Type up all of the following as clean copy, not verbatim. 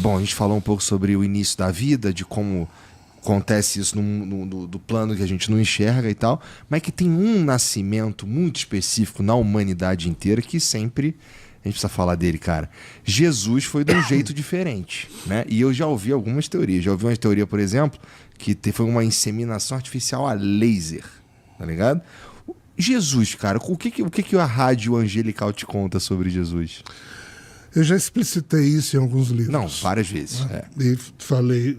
Bom, a gente falou um pouco sobre o início da vida, de como acontece isso do plano que a gente não enxerga e tal, mas que tem um nascimento muito específico na humanidade inteira que sempre a gente precisa falar dele, cara. Jesus foi de um jeito diferente, né? E eu já ouvi algumas teorias. Já ouvi uma teoria, por exemplo, que foi uma inseminação artificial a laser, tá ligado? Jesus, cara, o que a rádio angelical te conta sobre Jesus? Eu já explicitei isso em alguns livros. Não, várias vezes. E falei,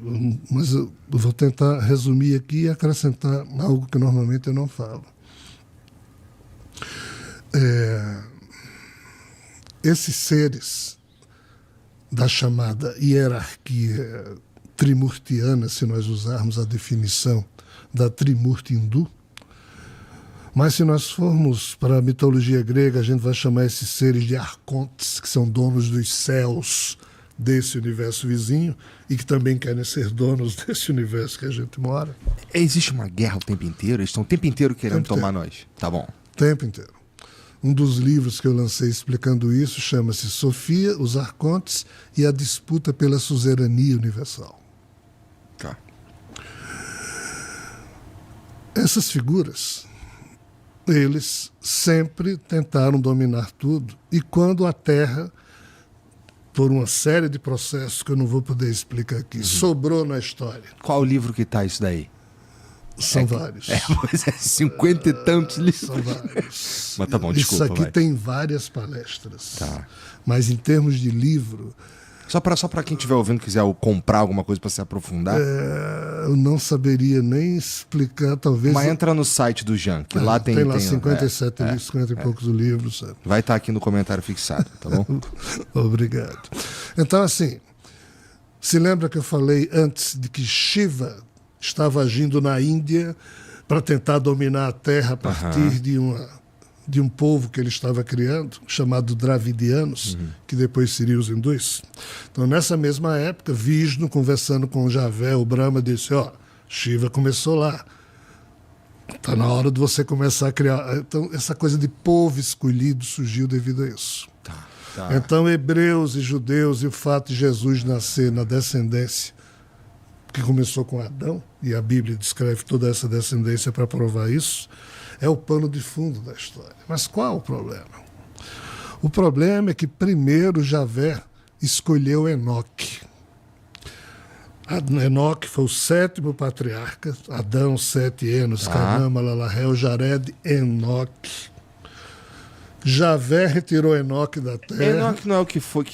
mas eu vou tentar resumir aqui e acrescentar algo que normalmente eu não falo. Esses seres da chamada hierarquia trimurtiana, se nós usarmos a definição da Trimurti hindu, mas se nós formos para a mitologia grega, a gente vai chamar esses seres de arcontes, que são donos dos céus desse universo vizinho e que também querem ser donos desse universo que a gente mora. Existe uma guerra o tempo inteiro? Eles estão o tempo inteiro querendo tomar nós? Tá bom. O tempo inteiro. Um dos livros que eu lancei explicando isso chama-se Sofia, os Arcontes e a disputa pela suzerania universal. Tá. Essas figuras, eles sempre tentaram dominar tudo e quando a Terra, por uma série de processos que eu não vou poder explicar aqui, sobrou na história. Qual o livro que tá isso daí? São vários. Pois é, 50 e tantos livros. São vários. Mas tá bom, desculpa. Isso aqui vai. tem várias palestras. Tá. Mas em termos de livro... Só para quem estiver ouvindo quiser comprar alguma coisa para se aprofundar. Eu não saberia nem explicar, talvez... Mas entra no site do Jean, que lá tem... Tem lá 57 livros, 50 e poucos livros. Sabe? Vai estar aqui no comentário fixado, tá bom? Obrigado. Então, assim, se lembra que eu falei antes de que Shiva estava agindo na Índia para tentar dominar a Terra a partir de um povo que ele estava criando, chamado Dravidianos, que depois seriam os hindus. Então, nessa mesma época, Vishnu, conversando com Javé, o Brahma, disse, Shiva começou lá. Está na hora de você começar a criar... Então, essa coisa de povo escolhido surgiu devido a isso. Tá. Então, hebreus e judeus e o fato de Jesus nascer na descendência que começou com Adão, e a Bíblia descreve toda essa descendência para provar isso, é o pano de fundo da história. Mas qual o problema? O problema é que primeiro Javé escolheu Enoque. Enoque foi o 7º patriarca, Adão, Sete, Enos, Cainã, Malalahel, Jared, Enoque. Javé retirou Enoque da terra. Enoque não é o que foi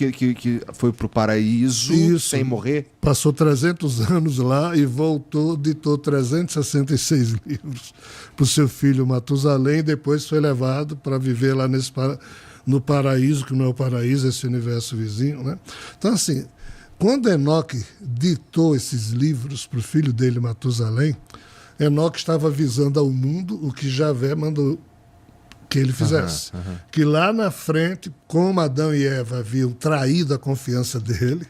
pro paraíso sem morrer? Passou 300 anos lá e voltou, ditou 366 livros para o seu filho Matusalém e depois foi levado para viver lá no paraíso, que não é o paraíso, esse universo vizinho, né? Então, assim, quando Enoque ditou esses livros para o filho dele, Matusalém, Enoque estava avisando ao mundo o que Javé mandou que ele fizesse. Que lá na frente, como Adão e Eva haviam traído a confiança dele,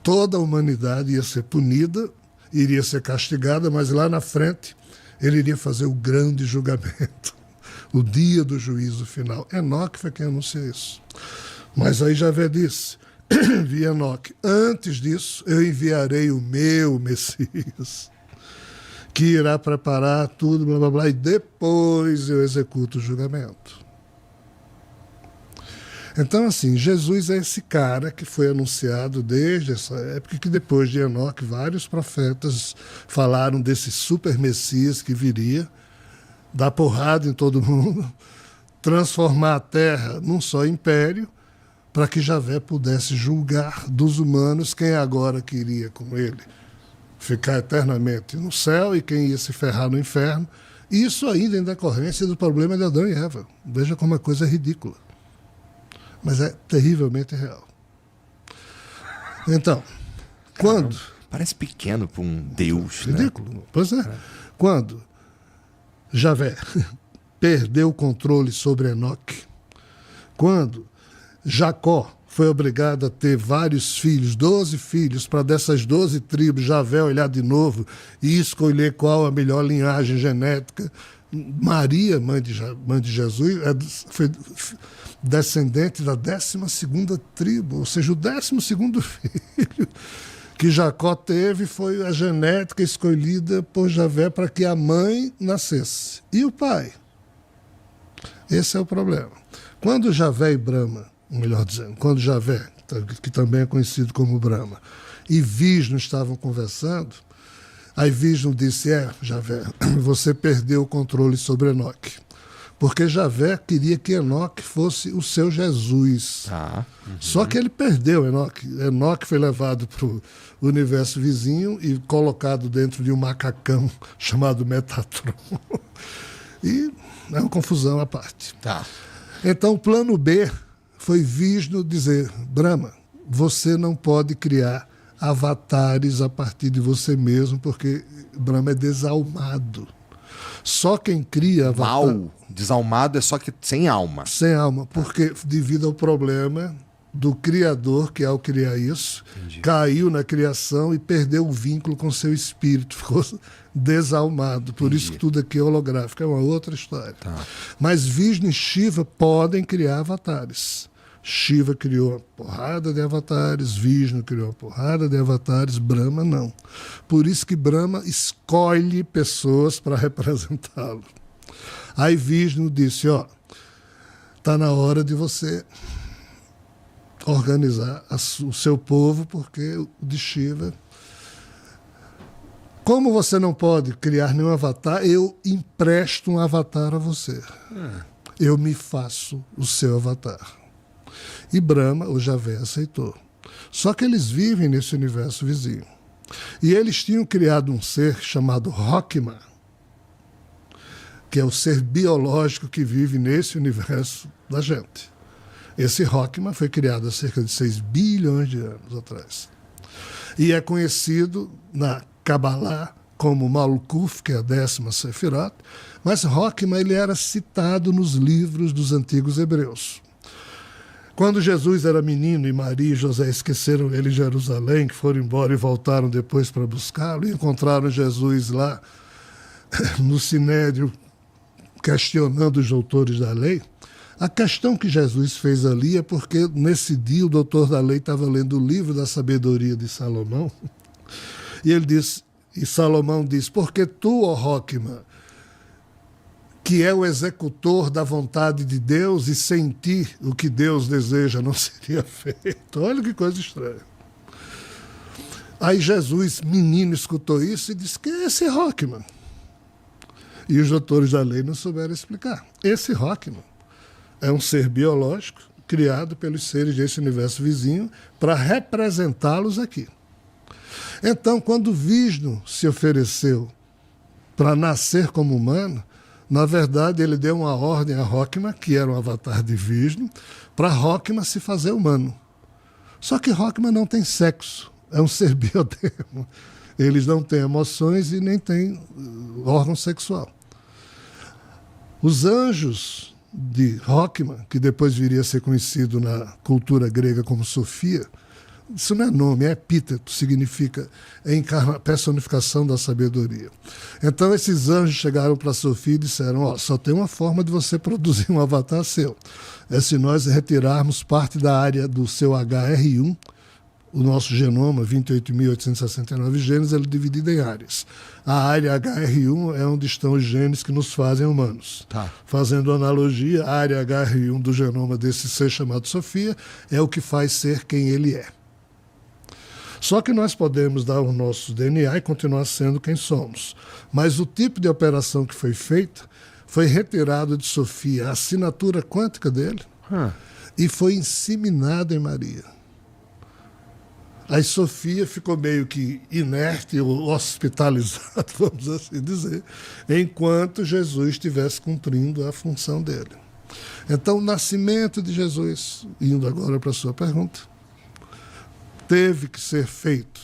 toda a humanidade ia ser punida, iria ser castigada, mas lá na frente ele iria fazer o grande julgamento, o dia do juízo final. Enoque foi quem anunciou isso. Mas aí Javé disse, vi Enoque, antes disso eu enviarei o meu Messias, que irá preparar tudo, blá, blá, blá, e depois eu executo o julgamento. Então, assim, Jesus é esse cara que foi anunciado desde essa época, que depois de Enoque, vários profetas falaram desse super Messias que viria, dar porrada em todo mundo, transformar a terra num só império, para que Javé pudesse julgar dos humanos quem agora queria com ele ficar eternamente no céu e quem ia se ferrar no inferno. Isso ainda em decorrência do problema de Adão e Eva. Veja como a coisa é ridícula. Mas é terrivelmente real. Então, quando... Parece pequeno para um Deus, ridículo. Né? Pois é. Quando Javé perdeu o controle sobre Enoque, quando Jacó foi obrigado a ter vários filhos, 12 filhos, para dessas 12 tribos Javé olhar de novo e escolher qual a melhor linhagem genética. Maria, mãe de Jesus, foi descendente da 12ª tribo, ou seja, o 12º filho que Jacó teve foi a genética escolhida por Javé para que a mãe nascesse. E o pai? Esse é o problema. Quando Javé e Brahma, melhor dizendo, quando Javé, que também é conhecido como Brahma, e Vishnu estavam conversando, aí Vishnu disse, Javé, você perdeu o controle sobre Enoque. Porque Javé queria que Enoque fosse o seu Jesus. Só que ele perdeu Enoque. Enoque foi levado para o universo vizinho e colocado dentro de um macacão chamado Metatron. E é uma confusão à parte. Então o plano B foi Vishnu dizer, Brahma, você não pode criar avatares a partir de você mesmo, porque Brahma é desalmado. Só quem cria avatar... Mal, desalmado é só que sem alma. Sem alma, porque devido ao problema do criador, que ao criar isso, caiu na criação e perdeu o vínculo com seu espírito, ficou desalmado. Por isso que tudo aqui é holográfico, é uma outra história. Mas Vishnu e Shiva podem criar avatares. Shiva criou uma porrada de avatares, Vishnu criou uma porrada de avatares, Brahma não. Por isso que Brahma escolhe pessoas para representá-lo. Aí Vishnu disse, está na hora de você organizar o seu povo, porque o de Shiva... Como você não pode criar nenhum avatar, eu empresto um avatar a você. Eu me faço o seu avatar. E Brahma, o Javé, aceitou. Só que eles vivem nesse universo vizinho. E eles tinham criado um ser chamado Rockma, que é o ser biológico que vive nesse universo da gente. Esse Rockma foi criado há cerca de 6 bilhões de anos atrás. E é conhecido na Kabbalah como Malkuth, que é a 10ª Sefirot, mas Rockma ele era citado nos livros dos antigos hebreus. Quando Jesus era menino e Maria e José esqueceram ele em Jerusalém, que foram embora e voltaram depois para buscá-lo, e encontraram Jesus lá no Sinédrio, questionando os doutores da lei, a questão que Jesus fez ali é porque nesse dia o doutor da lei estava lendo o livro da sabedoria de Salomão, e ele disse, e Salomão disse, porque tu, ó Rockma, que é o executor da vontade de Deus, e sem ti o que Deus deseja não seria feito. Olha que coisa estranha. Aí Jesus, menino, escutou isso e disse, que é esse Rockman? E os doutores da lei não souberam explicar. Esse Rockman é um ser biológico criado pelos seres desse universo vizinho para representá-los aqui. Então, quando Vishnu se ofereceu para nascer como humano, na verdade, ele deu uma ordem a Rockma, que era um avatar de Vishnu, para Rockma se fazer humano. Só que Rockma não tem sexo, é um ser biodermo. Eles não têm emoções e nem têm órgão sexual. Os anjos de Rockma, que depois viria a ser conhecido na cultura grega como Sofia, isso não é nome, é epíteto, significa personificação da sabedoria. Então esses anjos chegaram para Sofia e disseram, só tem uma forma de você produzir um avatar seu. É se nós retirarmos parte da área do seu HR1, o nosso genoma, 28.869 genes, ele é dividido em áreas. A área HR1 é onde estão os genes que nos fazem humanos. Fazendo analogia, a área HR1 do genoma desse ser chamado Sofia é o que faz ser quem ele é. Só que nós podemos dar o nosso DNA e continuar sendo quem somos. Mas o tipo de operação que foi feita foi retirado de Sofia a assinatura quântica dele e foi inseminado em Maria. Aí Sofia ficou meio que inerte ou hospitalizada, vamos assim dizer, enquanto Jesus estivesse cumprindo a função dele. Então, o nascimento de Jesus, indo agora para a sua pergunta, teve que ser feito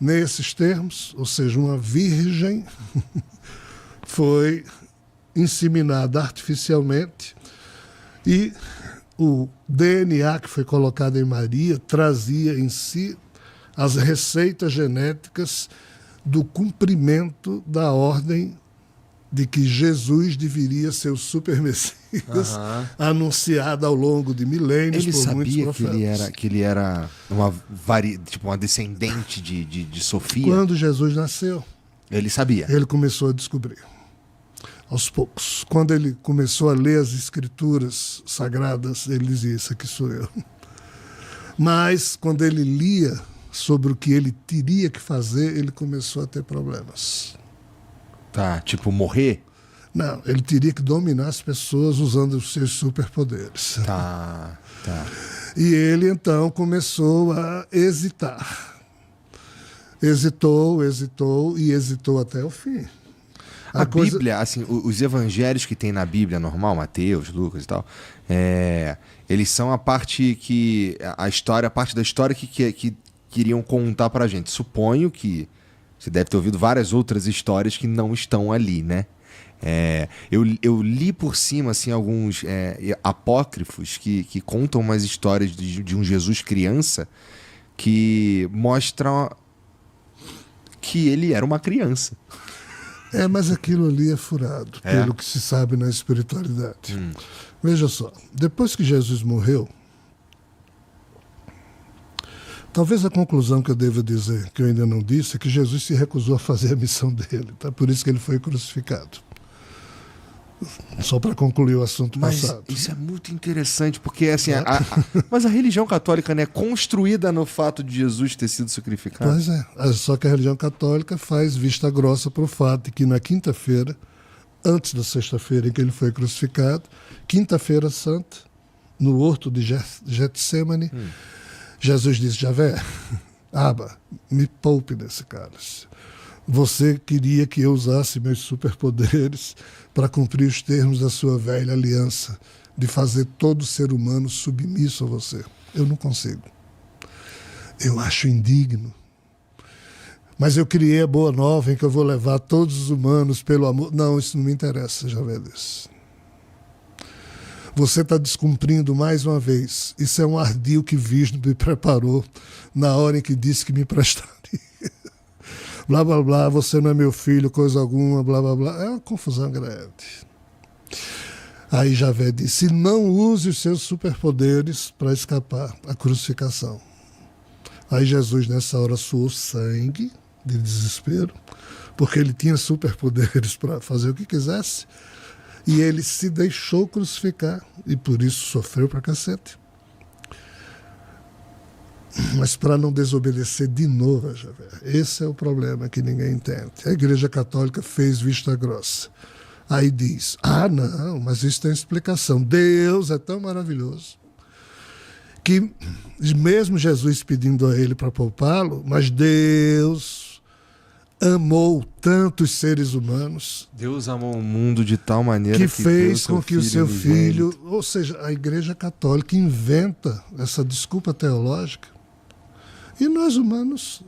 nesses termos, ou seja, uma virgem foi inseminada artificialmente e o DNA que foi colocado em Maria trazia em si as receitas genéticas do cumprimento da ordem de que Jesus deveria ser o super Messias anunciado ao longo de milênios Ele por muitos sabia profetas. que ele era uma descendente de Sofia? Quando Jesus nasceu, Ele sabia. ele começou a descobrir. Aos poucos. Quando ele começou a ler as escrituras sagradas, ele dizia, isso aqui sou eu. Mas, quando ele lia sobre o que ele teria que fazer, ele começou a ter problemas. Tá, tipo, morrer? Não, ele teria que dominar as pessoas usando os seus superpoderes. Tá. E ele, então, começou a hesitar. Hesitou e hesitou até o fim. A Bíblia, assim, os evangelhos que tem na Bíblia normal, Mateus, Lucas e tal, eles são a parte da história que queriam contar pra gente. Suponho que você deve ter ouvido várias outras histórias que não estão ali, né? Eu li por cima, assim, alguns apócrifos que contam umas histórias de um Jesus criança que mostram que ele era uma criança. Mas aquilo ali é furado, pelo que se sabe na espiritualidade. Veja só, depois que Jesus morreu, talvez a conclusão que eu devo dizer, que eu ainda não disse, é que Jesus se recusou a fazer a missão dele. Tá? Por isso que ele foi crucificado. Só para concluir o assunto passado. Isso é muito interessante, porque assim, mas a religião católica, né, é construída no fato de Jesus ter sido sacrificado. Pois é, só que a religião católica faz vista grossa para o fato de que na quinta-feira, antes da sexta-feira em que ele foi crucificado, quinta-feira santa, no horto de Getsemane, Jesus disse, Javé, Aba, me poupe desse cálice. Você queria que eu usasse meus superpoderes para cumprir os termos da sua velha aliança, de fazer todo ser humano submisso a você. Eu não consigo. Eu acho indigno. Mas eu criei a boa nova em que eu vou levar todos os humanos pelo amor. Não, isso não me interessa, Javé disse. Você está descumprindo mais uma vez. Isso é um ardil que Vishnu me preparou na hora em que disse que me emprestaria. Blá, blá, blá, você não é meu filho, coisa alguma, blá, blá, blá. É uma confusão grande. Aí Javé disse, não use os seus superpoderes para escapar à crucificação. Aí Jesus, nessa hora, suou sangue de desespero, porque ele tinha superpoderes para fazer o que quisesse, e ele se deixou crucificar, e por isso sofreu pra cacete. Mas para não desobedecer de novo a Javé. Esse é o problema que ninguém entende. A Igreja Católica fez vista grossa. Aí diz, não, mas isso tem explicação. Deus é tão maravilhoso que mesmo Jesus pedindo a ele para poupá-lo, mas Deus amou tanto os seres humanos. Deus amou o mundo de tal maneira que fez com que o seu unigênito. filho, ou seja, a Igreja Católica inventa essa desculpa teológica. E nós humanos,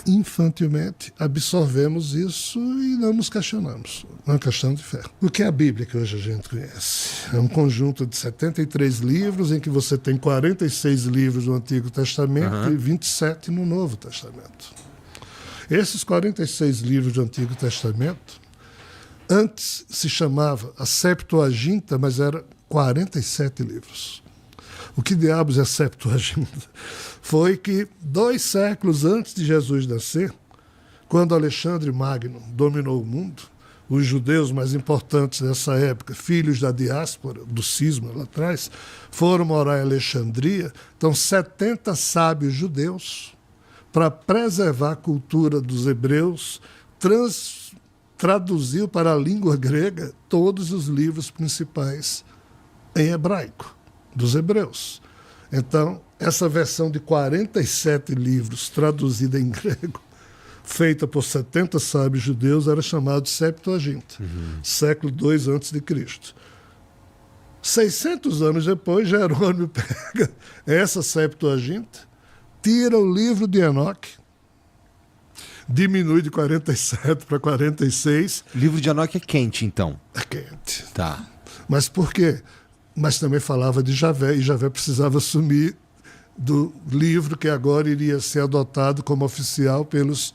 infantilmente, absorvemos isso e não nos questionamos. É uma questão de fé. O que é a Bíblia que hoje a gente conhece? É um conjunto de 73 livros, em que você tem 46 livros no Antigo Testamento e 27 no Novo Testamento. Esses 46 livros do Antigo Testamento, antes se chamava a Septuaginta, mas era 47 livros. O que diabos é Septuaginta? Foi que 2 séculos antes de Jesus nascer, quando Alexandre Magno dominou o mundo, os judeus mais importantes dessa época, filhos da diáspora, do cisma lá atrás, foram morar em Alexandria. Então, 70 sábios judeus, para preservar a cultura dos hebreus, traduziu para a língua grega todos os livros principais em hebraico, dos hebreus. Então, essa versão de 47 livros traduzida em grego, feita por 70 sábios judeus, era chamada de Septuaginta, século II a.C. 600 anos depois, Jerônimo pega essa Septuaginta, tira o livro de Enoque, diminui de 47 para 46. O livro de Enoque é quente, então. É quente. Tá. Mas por quê? Mas também falava de Javé, e Javé precisava assumir do livro que agora iria ser adotado como oficial pelos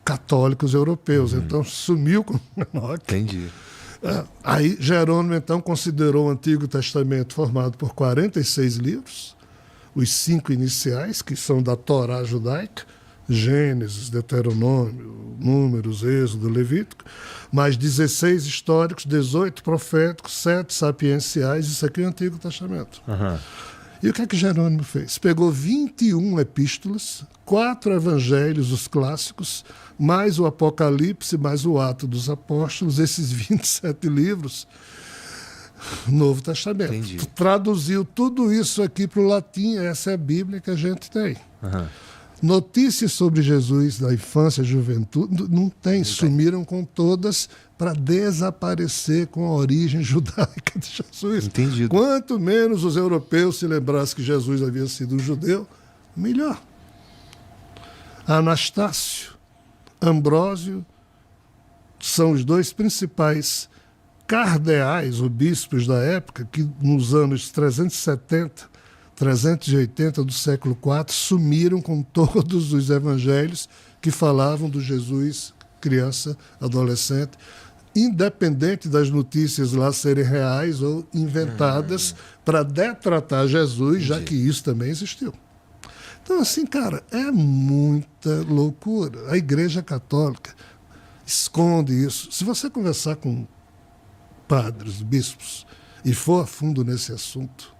católicos europeus. Então sumiu com Enoque. Entendi. Aí Jerônimo, então, considerou o Antigo Testamento formado por 46 livros, os 5 iniciais, que são da Torá judaica, Gênesis, Deuteronômio, Números, Êxodo, Levítico, mais 16 históricos, 18 proféticos, 7 sapienciais, isso aqui é o Antigo Testamento. E o que é que Jerônimo fez? Pegou 21 epístolas, 4 evangelhos, os clássicos, mais o Apocalipse, mais o Ato dos Apóstolos, esses 27 livros, Novo Testamento. Entendi. Traduziu tudo isso aqui para o latim, essa é a Bíblia que a gente tem. Notícias sobre Jesus da infância e juventude, não tem, sumiram com todas para desaparecer com a origem judaica de Jesus. Entendido. Quanto menos os europeus se lembrassem que Jesus havia sido um judeu, melhor. Anastácio, Ambrósio são os 2 principais cardeais, ou bispos da época, que nos anos 370, 380 do século IV, sumiram com todos os evangelhos que falavam do Jesus criança, adolescente, independente das notícias lá serem reais ou inventadas para detratar Jesus, já que isso também existiu. Então, assim, cara, é muita loucura. A Igreja Católica esconde isso. Se você conversar com padres, bispos, e for a fundo nesse assunto,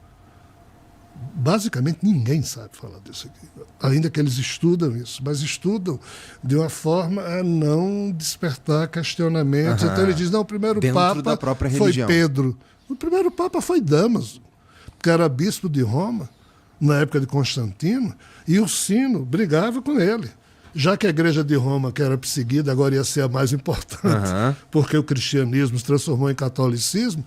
basicamente ninguém sabe falar disso aqui. Ainda que eles estudam isso, mas estudam de uma forma a não despertar questionamentos. Então ele diz, não, o primeiro Dentro da Papa própria foi religião. Pedro. O primeiro Papa foi Damaso, que era bispo de Roma, na época de Constantino, e o Sino brigava com ele. Já que a Igreja de Roma, que era perseguida, agora ia ser a mais importante, porque o cristianismo se transformou em catolicismo,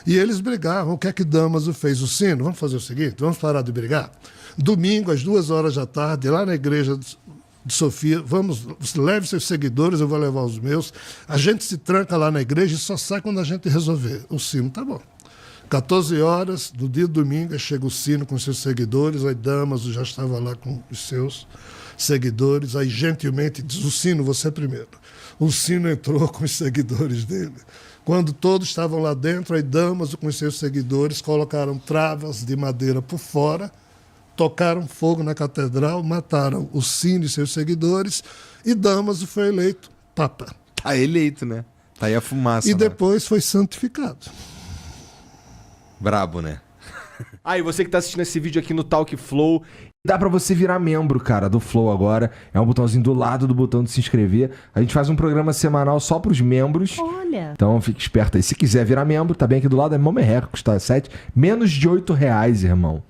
e eles brigavam. O que é que Damaso fez? O Sino, vamos fazer o seguinte, vamos parar de brigar. Domingo, às 2h da tarde, lá na igreja de Sofia, leve seus seguidores, eu vou levar os meus. A gente se tranca lá na igreja e só sai quando a gente resolver. O Sino, tá bom. 14 horas do dia de domingo, chega o Sino com seus seguidores, aí Damaso já estava lá com os seus seguidores, aí gentilmente diz, o Sino, você primeiro. O Sino entrou com os seguidores dele. Quando todos estavam lá dentro, aí Damaso com os seus seguidores colocaram travas de madeira por fora, tocaram fogo na catedral, mataram o Sino e seus seguidores, e Damaso foi eleito Papa. Tá eleito, né? Tá aí a fumaça. E né? depois foi santificado. Brabo, né? E você que tá assistindo esse vídeo aqui no Talk Flow, dá pra você virar membro, cara, do Flow agora. É um botãozinho do lado do botão de se inscrever. A gente faz um programa semanal só pros membros. Olha. Então fique esperto aí. Se quiser virar membro, tá bem aqui do lado, é mó merreca, custa menos de R$8, irmão.